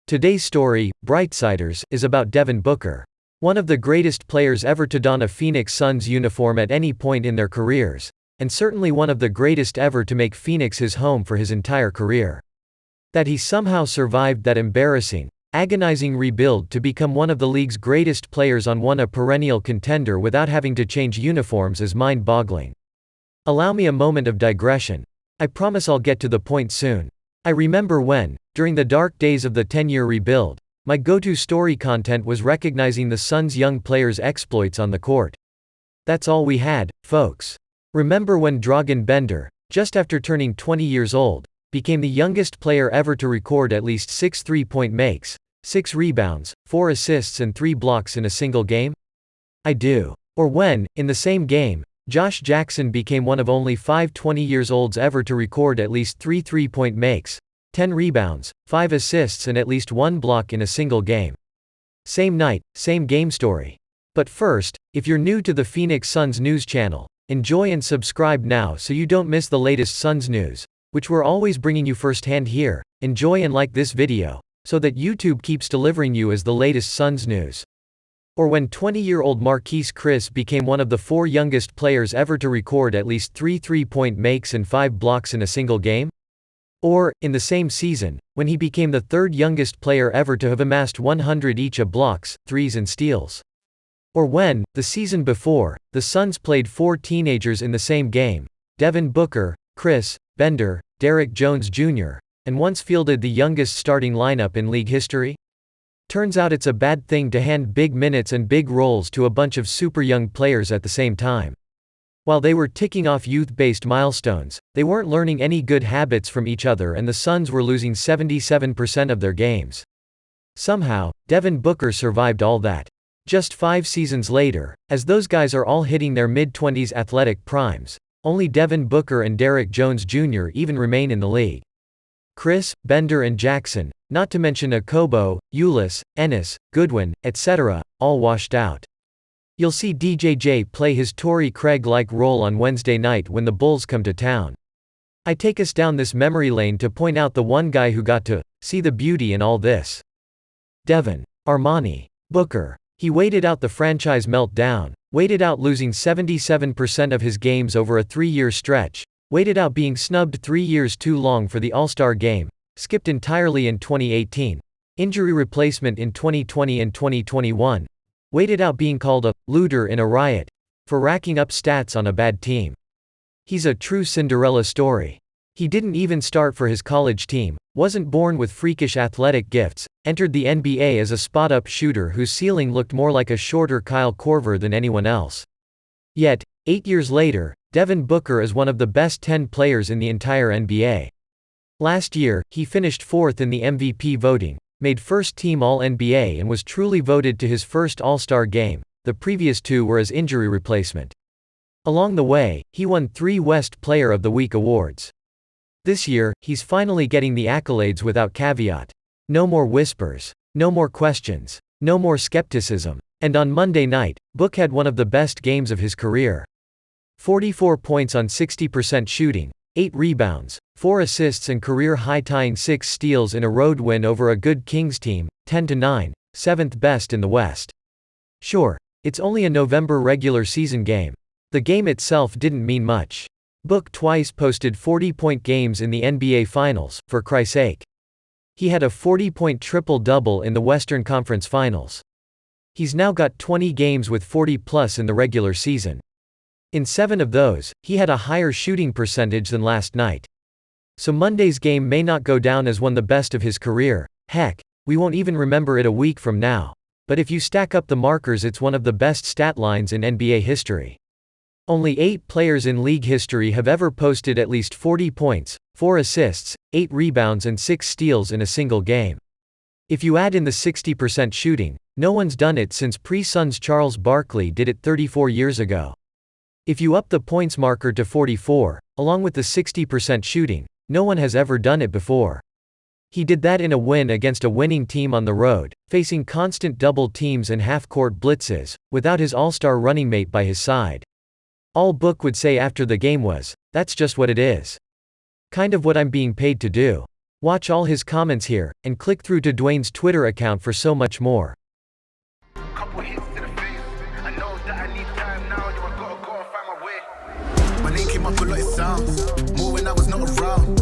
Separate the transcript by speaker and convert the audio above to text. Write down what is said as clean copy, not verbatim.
Speaker 1: Today's story, Brightsiders, is about Devin Booker. One of the greatest players ever to don a Phoenix Suns uniform at any point in their careers, and certainly one of the greatest ever to make Phoenix his home for his entire career. That he somehow survived that embarrassing, agonizing rebuild to become one of the league's greatest players on a perennial contender without having to change uniforms is mind-boggling. Allow me a moment of digression. I promise I'll get to the point soon. I remember when, during the dark days of the 10-year rebuild, my go-to story content was recognizing the Suns' young players' exploits on the court. That's all we had, folks. Remember when Dragan Bender, just after turning 20 years old, became the youngest player ever to record at least 6 three-point makes, 6 rebounds, 4 assists and 3 blocks in a single game? I do. Or when, in the same game, Josh Jackson became one of only 5 20-years-olds ever to record at least 3 three-point makes, 10 rebounds, 5 assists and at least 1 block in a single game. Same night, same game story. But first, if you're new to the Phoenix Suns news channel, enjoy and subscribe now so you don't miss the latest Suns news, which we're always bringing you firsthand here. Enjoy and like this video, so that YouTube keeps delivering you as the latest Suns news. Or when 20-year-old Marquese Chriss became one of the 4 youngest players ever to record at least 3 three-point makes and 5 blocks in a single game? Or, in the same season, when he became the 3rd youngest player ever to have amassed 100 each of blocks, threes and steals? Or when, the season before, the Suns played 4 teenagers in the same game, Devin Booker, Chriss, Bender, Derrick Jones Jr., and once fielded the youngest starting lineup in league history? Turns out it's a bad thing to hand big minutes and big roles to a bunch of super young players at the same time. While they were ticking off youth-based milestones, they weren't learning any good habits from each other and the Suns were losing 77% of their games. Somehow, Devin Booker survived all that. Just 5 seasons later, as those guys are all hitting their mid-20s athletic primes, only Devin Booker and Derrick Jones Jr. even remain in the league. Chriss, Bender and Jackson, not to mention Okobo, Ulis, Ennis, Goodwin, etc., all washed out. You'll see DJJ play his Torrey Craig-like role on Wednesday night when the Bulls come to town. I take us down this memory lane to point out the one guy who got to see the beauty in all this. Devin Armani Booker. He waited out the franchise meltdown, waited out losing 77% of his games over a 3-year stretch, waited out being snubbed 3 years too long for the All-Star game, skipped entirely in 2018, injury replacement in 2020 and 2021, waited out being called a looter in a riot, for racking up stats on a bad team. He's a true Cinderella story. He didn't even start for his college team, wasn't born with freakish athletic gifts, entered the NBA as a spot-up shooter whose ceiling looked more like a shorter Kyle Korver than anyone else. Yet, 8 years later, Devin Booker is one of the best 10 players in the entire NBA. Last year, he finished 4th in the MVP voting, made first-team All-NBA and was truly voted to his first All-Star game. The previous 2 were as injury replacement. Along the way, he won 3 West Player of the Week awards. This year, he's finally getting the accolades without caveat. No more whispers. No more questions. No more skepticism. And on Monday night, Book had one of the best games of his career. 44 points on 60% shooting, 8 rebounds, 4 assists and career-high tying 6 steals in a road win over a good Kings team, 10-9, 7th best in the West. Sure, it's only a November regular season game. The game itself didn't mean much. Book twice posted 40-point games in the NBA Finals, for Christ's sake. He had a 40-point triple-double in the Western Conference Finals. He's now got 20 games with 40-plus in the regular season. In 7 of those, he had a higher shooting percentage than last night. So Monday's game may not go down as one of the best of his career. Heck, we won't even remember it a week from now. But if you stack up the markers, it's one of the best stat lines in NBA history. Only 8 players in league history have ever posted at least 40 points, 4 assists, 8 rebounds and 6 steals in a single game. If you add in the 60% shooting, no one's done it since pre-Suns Charles Barkley did it 34 years ago. If you up the points marker to 44, along with the 60% shooting, no one has ever done it before. He did that in a win against a winning team on the road, facing constant double teams and half-court blitzes, without his all-star running mate by his side. All Book would say after the game was, "That's just what it is. Kind of what I'm being paid to do." Watch all his comments here, and click through to Dwayne's Twitter account for so much more.
Speaker 2: Couple hits to the face. I know that I need time now. You I gotta go and find my way. My name came up a lot of sounds, more when I was not around.